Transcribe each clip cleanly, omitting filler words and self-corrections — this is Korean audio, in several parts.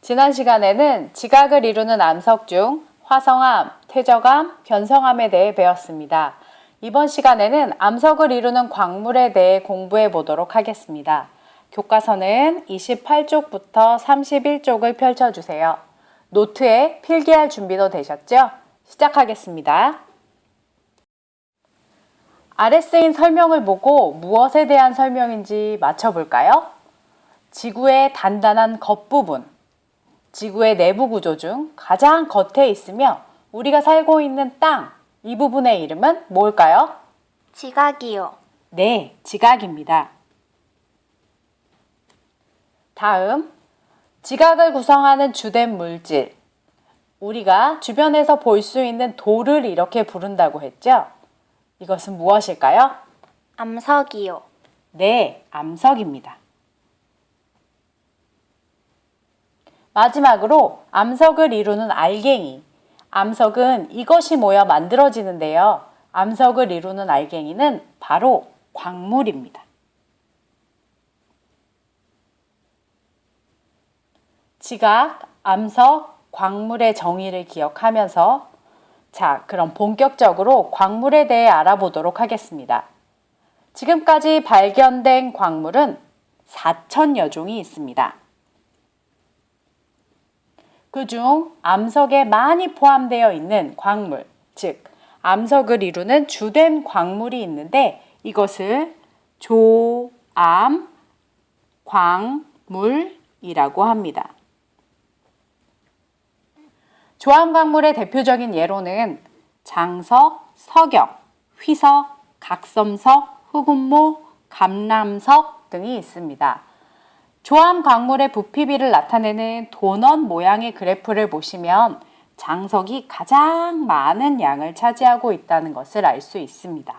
지난 시간에는 지각을 이루는 암석 중 화성암, 퇴적암, 변성암에 대해 배웠습니다. 이번 시간에는 암석을 이루는 광물에 대해 공부해 보도록 하겠습니다. 교과서는 28쪽부터 31쪽을 펼쳐주세요. 노트에 필기할 준비도 되셨죠? 시작하겠습니다. 아래 쓰인 설명을 보고 무엇에 대한 설명인지 맞춰볼까요? 지구의 단단한 겉부분, 지구의 내부 구조 중 가장 겉에 있으며 우리가 살고 있는 땅, 이 부분의 이름은 뭘까요? 지각이요. 네, 지각입니다. 다음, 지각을 구성하는 주된 물질. 우리가 주변에서 볼 수 있는 돌을 이렇게 부른다고 했죠? 이것은 무엇일까요? 암석이요. 네, 암석입니다. 마지막으로 암석을 이루는 알갱이. 암석은 이것이 모여 만들어지는데요. 암석을 이루는 알갱이는 바로 광물입니다. 지각, 암석, 광물의 정의를 기억하면서 그럼 본격적으로 광물에 대해 알아보도록 하겠습니다. 지금까지 발견된 광물은 4,000여 종이 있습니다. 그중 암석에 많이 포함되어 있는 광물, 즉 암석을 이루는 주된 광물이 있는데 이것을 조암광물이라고 합니다. 조암광물의 대표적인 예로는 장석, 석영, 휘석, 각섬석, 흑운모, 감람석 등이 있습니다. 조암 광물의 부피비를 나타내는 도넛 모양의 그래프를 보시면 장석이 가장 많은 양을 차지하고 있다는 것을 알 수 있습니다.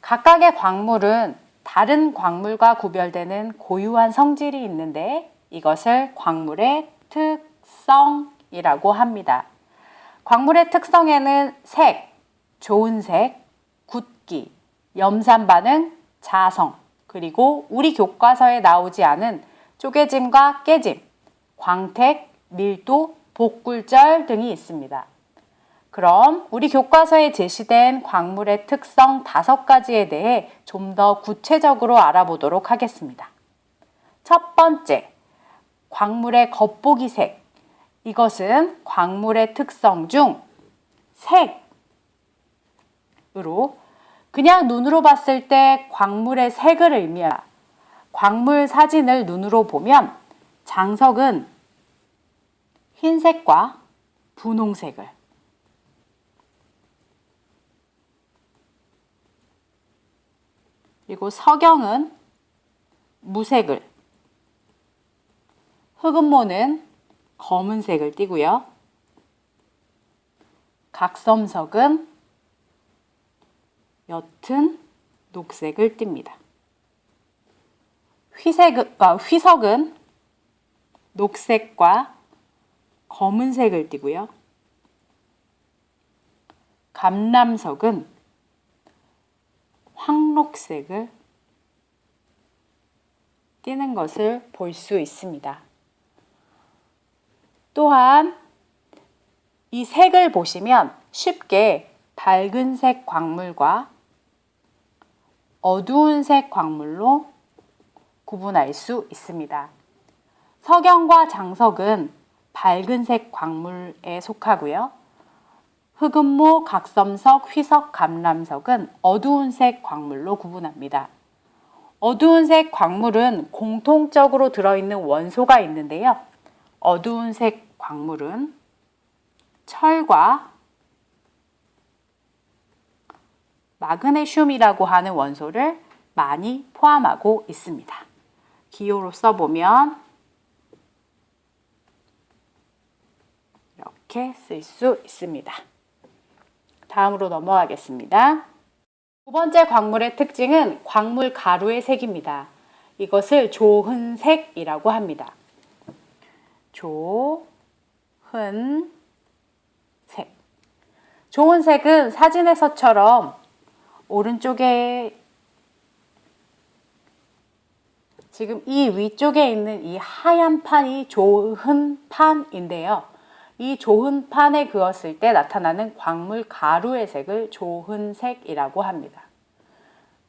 각각의 광물은 다른 광물과 구별되는 고유한 성질이 있는데 이것을 광물의 특성이라고 합니다. 광물의 특성에는 색, 좋은 색, 굳기, 염산 반응, 자성, 그리고 우리 교과서에 나오지 않은 쪼개짐과 깨짐, 광택, 밀도, 복굴절 등이 있습니다. 그럼 우리 교과서에 제시된 광물의 특성 5가지에 대해 좀 더 구체적으로 알아보도록 하겠습니다. 첫 번째, 광물의 겉보기 색. 이것은 광물의 특성 중 색으로 그냥 눈으로 봤을 때 광물의 색을 의미합니다. 광물 사진을 눈으로 보면 장석은 흰색과 분홍색을, 그리고 석영은 무색을, 흑운모는 검은색을 띠고요. 각섬석은 옅은 녹색을 띱니다. 휘석은 녹색과 검은색을 띠고요. 감람석은 황록색을 띠는 것을 볼 수 있습니다. 또한 이 색을 보시면 쉽게 밝은 색 광물과 어두운 색 광물로 구분할 수 있습니다. 석영과 장석은 밝은 색 광물에 속하고요. 흑운모, 각섬석, 휘석, 감람석은 어두운 색 광물로 구분합니다. 어두운 색 광물은 공통적으로 들어있는 원소가 있는데요. 어두운 색 광물은 철과 마그네슘이라고 하는 원소를 많이 포함하고 있습니다. 기호로 써보면 이렇게 쓸 수 있습니다. 다음으로 넘어가겠습니다. 두 번째 광물의 특징은 광물 가루의 색입니다. 이것을 조흔색이라고 합니다. 조흔색. 조흔색은 사진에서처럼 오른쪽에 지금 이 위쪽에 있는 이 하얀 판이 조흔 판인데요. 이 조흔 판에 그었을 때 나타나는 광물 가루의 색을 조흔색이라고 합니다.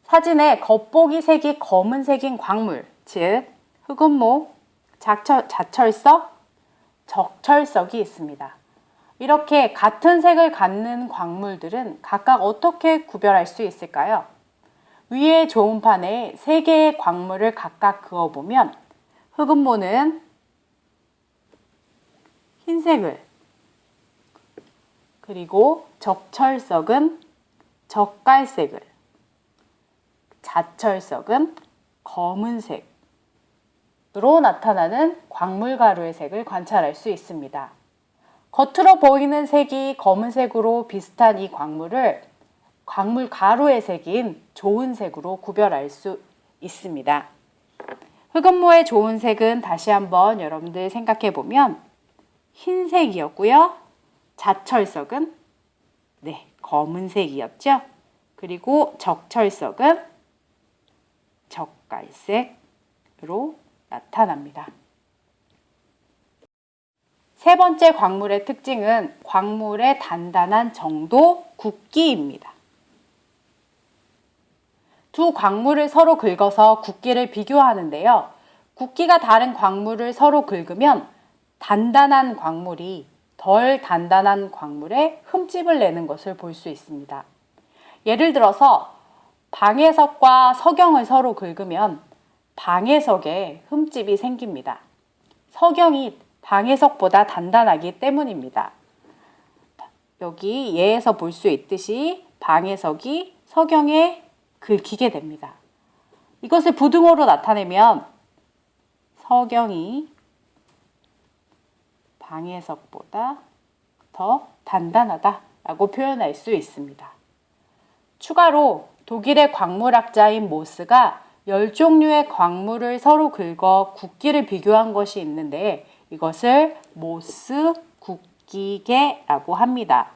사진에 겉보기 색이 검은색인 광물, 즉 흑은모, 자철석, 적철석이 있습니다. 이렇게 같은 색을 갖는 광물들은 각각 어떻게 구별할 수 있을까요? 위에 조음판에 3개의 광물을 각각 그어보면 흑은모는 흰색을, 그리고 적철석은 적갈색을, 자철석은 검은색으로 나타나는 광물 가루의 색을 관찰할 수 있습니다. 겉으로 보이는 색이 검은색으로 비슷한 이 광물을 광물 가루의 색인 조은색으로 구별할 수 있습니다. 흑은모의 조은색은 다시 한번 여러분들 생각해 보면 흰색이었고요. 자철석은 검은색이었죠. 그리고 적철석은 적갈색으로 나타납니다. 세 번째 광물의 특징은 광물의 단단한 정도, 굵기입니다. 두 광물을 서로 긁어서 굵기를 비교하는데요. 굵기가 다른 광물을 서로 긁으면 단단한 광물이 덜 단단한 광물에 흠집을 내는 것을 볼 수 있습니다. 예를 들어서 방해석과 석영을 서로 긁으면 방해석에 흠집이 생깁니다. 석영이 방해석보다 단단하기 때문입니다. 여기 예에서 볼 수 있듯이 방해석이 석영에 긁히게 됩니다. 이것을 부등호로 나타내면 석영이 방해석보다 더 단단하다라고 표현할 수 있습니다. 추가로 독일의 광물학자인 모스가 10종류의 광물을 서로 긁어 굵기를 비교한 것이 있는데 이것을 모스 굵기계라고 합니다.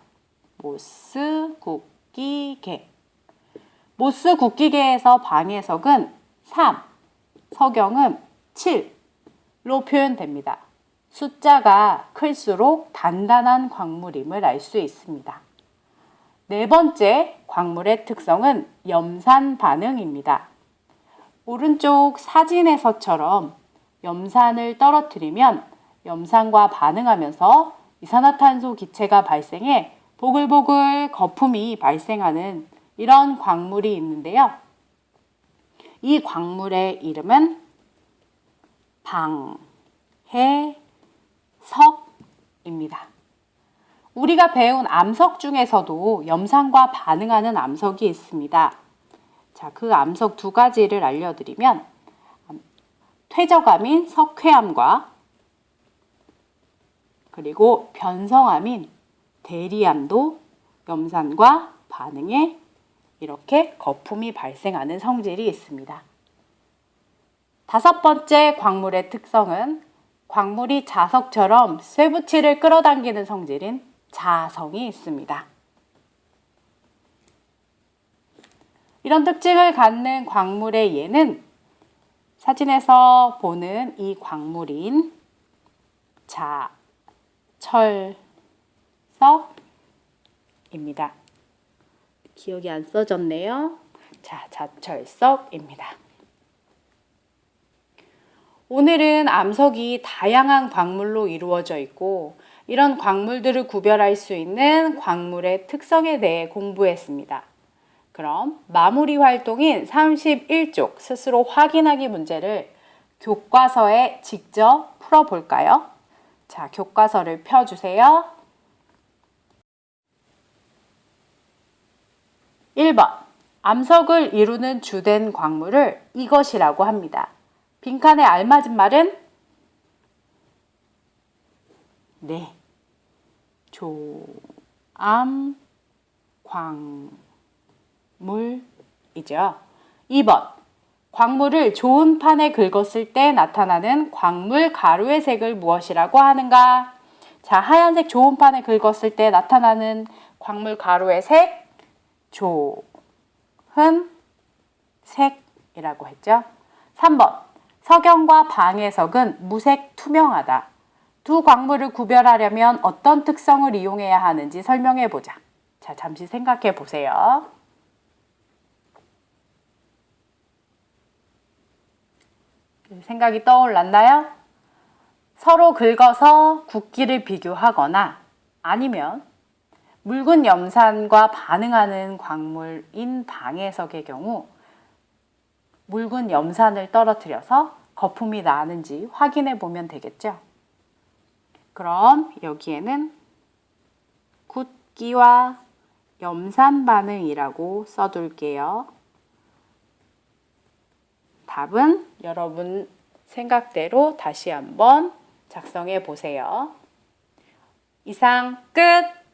모스 굵기계. 모스 굵기계에서 방해석은 3, 석영은 7로 표현됩니다. 숫자가 클수록 단단한 광물임을 알 수 있습니다. 네 번째 광물의 특성은 염산 반응입니다. 오른쪽 사진에서처럼 염산을 떨어뜨리면 염산과 반응하면서 이산화탄소 기체가 발생해 보글보글 거품이 발생하는 이런 광물이 있는데요. 이 광물의 이름은 방해석입니다. 우리가 배운 암석 중에서도 염산과 반응하는 암석이 있습니다. 자, 그 암석 2가지를 알려드리면 퇴적암인 석회암과 그리고 변성암인 대리암도 염산과 반응해 이렇게 거품이 발생하는 성질이 있습니다. 5번째 광물의 특성은 광물이 자석처럼 쇠붙이를 끌어당기는 성질인 자성이 있습니다. 이런 특징을 갖는 광물의 예는 사진에서 보는 이 광물인 자철석입니다. 기억이 안 써졌네요. 자, 자철석입니다. 오늘은 암석이 다양한 광물로 이루어져 있고 이런 광물들을 구별할 수 있는 광물의 특성에 대해 공부했습니다. 그럼 마무리 활동인 31쪽 스스로 확인하기 문제를 교과서에 직접 풀어볼까요? 자, 교과서를 펴주세요. 1번, 암석을 이루는 주된 광물을 이것이라고 합니다. 빈칸에 알맞은 말은? 네, 조암 광물이죠. 2번, 광물을 좋은 판에 긁었을 때 나타나는 광물 가루의 색을 무엇이라고 하는가? 자, 하얀색 좋은 판에 긁었을 때 나타나는 광물 가루의 색, 조흔색이라고 했죠. 3번, 석영과 방해석은 무색 투명하다. 두 광물을 구별하려면 어떤 특성을 이용해야 하는지 설명해 보자. 자, 잠시 생각해 보세요. 생각이 떠올랐나요? 서로 긁어서 굵기를 비교하거나 아니면 묽은 염산과 반응하는 광물인 방해석의 경우 묽은 염산을 떨어뜨려서 거품이 나는지 확인해 보면 되겠죠. 그럼 여기에는 굵기와 염산 반응이라고 써둘게요. 답은 여러분 생각대로 다시 한번 작성해 보세요. 이상 끝!